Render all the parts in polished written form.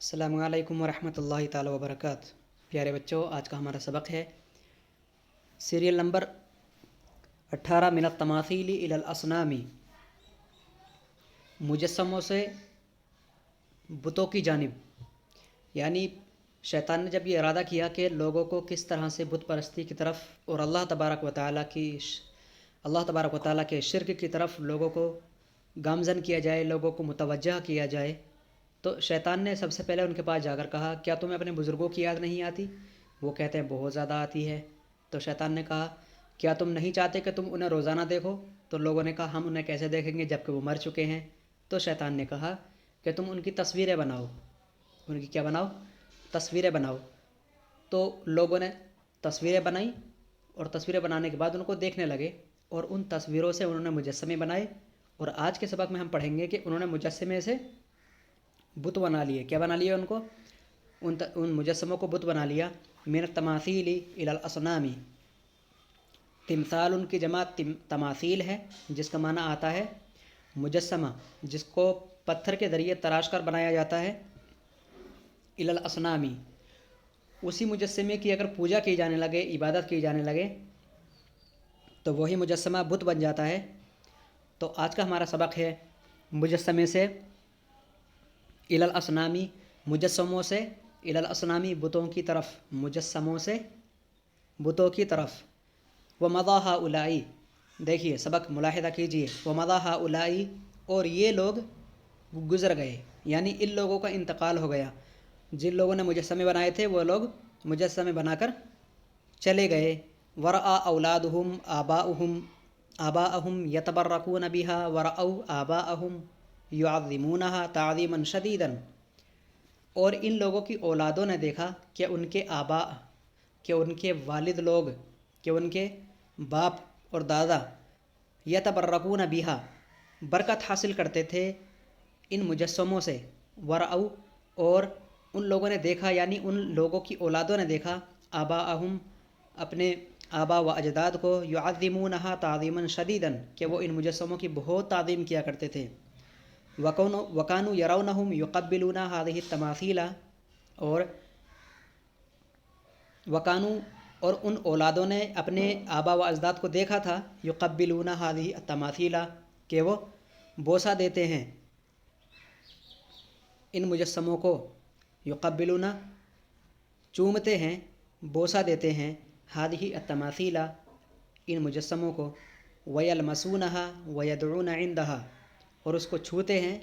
السلام علیکم ورحمۃ اللہ تعالی وبرکاتہ۔ پیارے بچوں، آج کا ہمارا سبق ہے سیریل نمبر 18 من التماثیل الی الاصنام، مجسموں سے بتوں کی جانب۔ یعنی شیطان نے جب یہ ارادہ کیا کہ لوگوں کو کس طرح سے بت پرستی کی طرف اور اللہ تبارک و تعالیٰ کے شرک کی طرف لوگوں کو گامزن کیا جائے، لوگوں کو متوجہ کیا جائے، تو شیطان نے سب سے پہلے ان کے پاس جا کر کہا، کیا تمہیں اپنے بزرگوں کی یاد نہیں آتی؟ وہ کہتے ہیں بہت زیادہ آتی ہے۔ تو شیطان نے کہا، کیا تم نہیں چاہتے کہ تم انہیں روزانہ دیکھو؟ تو لوگوں نے کہا، ہم انہیں کیسے دیکھیں گے جب کہ وہ مر چکے ہیں؟ تو شیطان نے کہا کہ تم ان کی تصویریں بناؤ۔ ان کی کیا بناؤ؟ تصویریں بناؤ۔ تو لوگوں نے تصویریں بنائیں اور تصویریں بنانے کے بعد ان کو دیکھنے لگے، اور ان تصویروں سے انہوں نے مجسمے بنائے۔ اور آج کے سبق میں ہم پڑھیں گے کہ انہوں نے مجسمے سے بت بنا لیے۔ کیا بنا لیے؟ ان کو ان مجسموں کو بت بنا لیا۔ من التماثیل الی الاصنام، تمثال ان کی جمع تماثیل ہے، جس کا معنی آتا ہے مجسمہ، جس کو پتھر کے ذریعے تراش کر بنایا جاتا ہے۔ الی الاصنام، اسی مجسمے کی اگر پوجا کی جانے لگے، عبادت کی جانے لگے، تو وہی مجسمہ بت بن جاتا ہے۔ تو آج کا ہمارا سبق ہے مجسمے سے الی الاصنام، مجسموں سے الی الاصنام، بتوں کی طرف، مجسموں سے بتوں کی طرف۔ ومضی ہؤلاء، دیکھیے سبق ملاحظہ کیجیے، ومضی ہؤلاء، اور یہ لوگ گزر گئے، یعنی ان لوگوں کا انتقال ہو گیا۔ جن لوگوں نے مجسمے بنائے تھے وہ لوگ مجسمے بنا کر چلے گئے۔ ورأى اولادهم آباءهم يتبركون بها ورأوا آباءهم يعظمونها تعظیما شدیدا، اور ان لوگوں کی اولادوں نے دیکھا کہ ان کے آباء، کہ ان کے والد لوگ، کہ ان کے باپ اور دادا، یتبرکون بها، برکت حاصل کرتے تھے ان مجسموں سے۔ ورأوا، اور ان لوگوں نے دیکھا، یعنی ان لوگوں کی اولادوں نے دیکھا، آباءہم، اپنے آبا و اجداد کو، یعظمونها تعظیما شدیدا، کہ وہ ان مجسموں کی بہت تعظیم کیا کرتے تھے۔ وَكَانُوا يَرَوْنَهُمْ يُقَبِّلُونَ هَذِهِ التَّمَاثِيلَ، اور وَكَانُوا، اور ان اولادوں نے اپنے آبا و اجداد کو دیکھا تھا، يُقَبِّلُونَ هَذِهِ التَّمَاثِيلَ، کہ وہ بوسہ دیتے ہیں ان مجسموں کو، یقبلون، چومتے ہیں، بوسہ دیتے ہیں، ہذہ التماثیل، ان مجسموں کو، ویلمسونها ویدعون عندها، اور اس کو چھوتے ہیں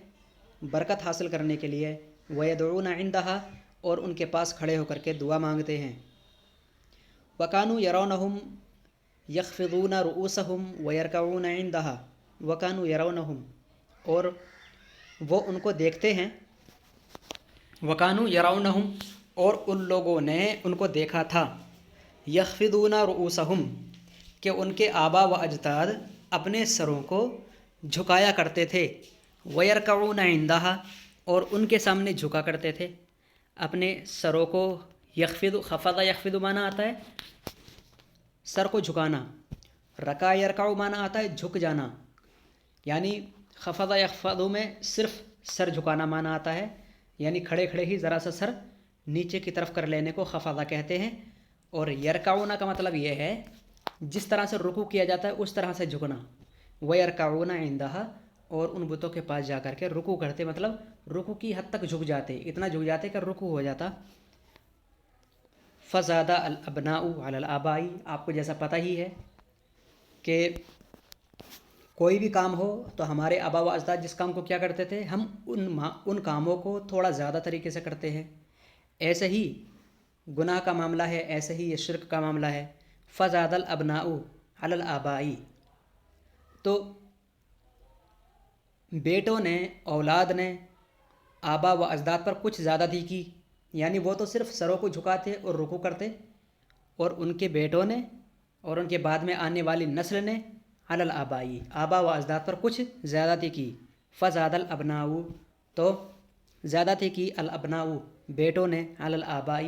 برکت حاصل کرنے کے لیے، ویدعون عندها، اور ان کے پاس کھڑے ہو کر کے دعا مانگتے ہیں۔ وکانوا یرونہم یخفضون رؤوسہم ویرکعون عندها، وکانوا یرونہم، اور وہ ان کو دیکھتے ہیں، وکانوا یرونہم، اور ان لوگوں نے ان کو دیکھا تھا، یخفضون رؤوسہم، کہ ان کے آبا و اجداد اپنے سروں کو جھکایا کرتے تھے، ویرکعون عندہا، اور ان کے سامنے جھکا کرتے تھے اپنے سروں کو۔ یخفض، خفض یخفض معنی آتا ہے سر کو جھکانا، رکع یرکع معنی آتا ہے جھک جانا، یعنی خفض یخفض میں صرف سر جھکانا معنی آتا ہے، یعنی کھڑے کھڑے ہی ذرا سا سر نیچے کی طرف کر لینے کو خفضہ کہتے ہیں۔ اور یرکعون کا مطلب یہ ہے جس طرح سے رکوع کیا جاتا ہے اس طرح سے جھکنا۔ ویرکعون عندہا، اور ان بتوں کے پاس جا کر کے رکوع کرتے، مطلب رکوع کی حد تک جھک جاتے، اتنا جھک جاتے کہ رکوع ہو جاتا۔ فزاد الابناء علی الآباء، آپ کو جیسا پتہ ہی ہے کہ کوئی بھی کام ہو تو ہمارے آبا و اجداد جس کام کو کیا کرتے تھے، ہم ان کاموں کو تھوڑا زیادہ طریقے سے کرتے ہیں۔ ایسے ہی گناہ کا معاملہ ہے، ایسے ہی یہ شرک کا معاملہ ہے۔ فزاد الابناء علی الآباء، تو بیٹوں نے، اولاد نے آبا و اجداد پر کچھ زیادتی کی، یعنی وہ تو صرف سروں کو جھکاتے اور رکوع کرتے، اور ان کے بیٹوں نے اور ان کے بعد میں آنے والی نسل نے علی الآباء، آبا و اجداد پر کچھ زیادتی کی۔ فزاد الابناء، تو زیادتی کی الابناء، بیٹوں نے، علی الآباء،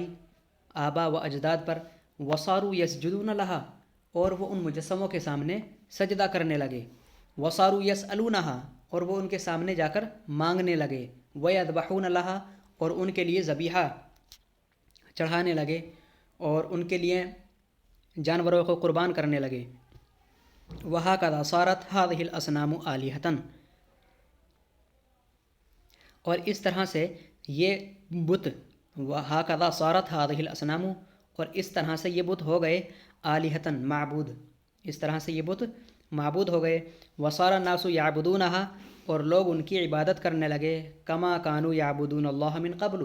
آبا و اجداد پر، وصاروا یسجدون لہا، اور وہ ان مجسموں کے سامنے سجدہ کرنے لگے، وصاروا یسألونہا، اور وہ ان کے سامنے جا کر مانگنے لگے، ویذبحون لہا، اور ان کے لیے ذبیحہ چڑھانے لگے اور ان کے لیے جانوروں کو قربان کرنے لگے۔ وَهَكَذَا صَارَتْ هَذِهِ الْأَصْنَامُ آلِهَةً، اور اس طرح سے یہ بت، وَهَكَذَا صَارَتْ هَذِهِ الْأَصْنَامُ، اور اس طرح سے یہ بت ہو گئے آلِهَةً معبود، اس طرح سے یہ بت معبود ہو گئے۔ وَصَارَ النَّاسُ يَعْبُدُونَهَا، اور لوگ ان کی عبادت کرنے لگے، كَمَا كَانُوا يَعْبُدُونَ اللَّهَ مِن قَبْلُ،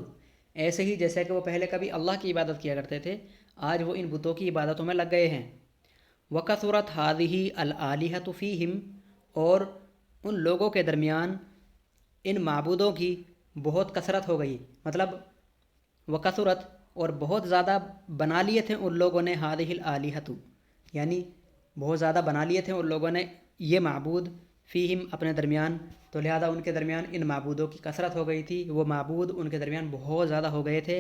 ایسے ہی جیسے کہ وہ پہلے کبھی اللہ کی عبادت کیا کرتے تھے، آج وہ ان بتوں کی عبادتوں میں لگ گئے ہیں۔ وَكَثُرَتْ هَذِهِ الْآلِهَةُ فِيهِمْ، اور ان لوگوں کے درمیان ان معبودوں کی بہت کثرت ہو گئی، مطلب وَكَثُرَتْ، اور بہت زیادہ بنا لیے تھے ان لوگوں نے هَذِهِ الْآلِهَةُ، یعنی بہت زیادہ بنا لیے تھے ان لوگوں نے یہ معبود فیہم اپنے درمیان، تو لہذا ان کے درمیان ان معبودوں کی کثرت ہو گئی تھی، وہ معبود ان کے درمیان بہت زیادہ ہو گئے تھے۔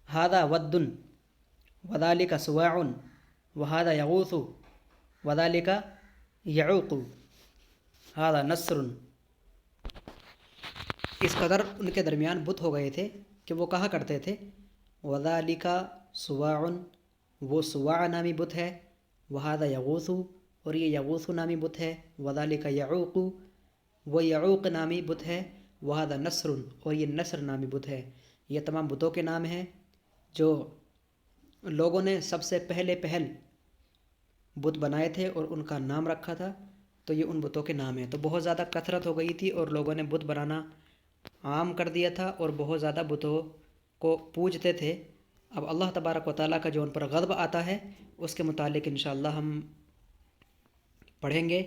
هذا ود وذلك سواع وهذا يغوث وذلك يعوق هذا نصر، اس قدر ان کے درمیان بت ہو گئے تھے کہ وہ کہا کرتے تھے وذلك سواع، وہ سواع نامی بت ہے، وهذا يغوث، اور یہ یغوث نامی بت ہے، وذلك يعوق، وہ یعوق نامی بت ہے، وهذا نصر، اور یہ نصر نامی بت ہے۔ یہ تمام بتوں کے نام ہیں جو لوگوں نے سب سے پہلے بت بنائے تھے اور ان کا نام رکھا تھا، تو یہ ان بتوں کے نام ہیں۔ تو بہت زیادہ کثرت ہو گئی تھی اور لوگوں نے بت بنانا عام کر دیا تھا اور بہت زیادہ بتوں کو پوجتے تھے۔ اب اللہ تبارک و تعالیٰ کا جو ان پر غضب آتا ہے اس کے متعلق انشاءاللہ ہم پڑھیں گے۔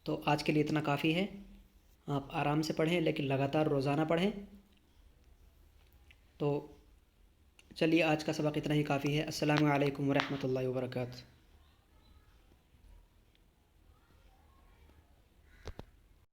تو آج کے لیے اتنا کافی ہے، آپ آرام سے پڑھیں لیکن لگاتار روزانہ پڑھیں۔ تو چلیے آج کا سبق اتنا ہی کافی ہے۔ السلام علیکم ورحمۃ اللہ وبرکاتہ۔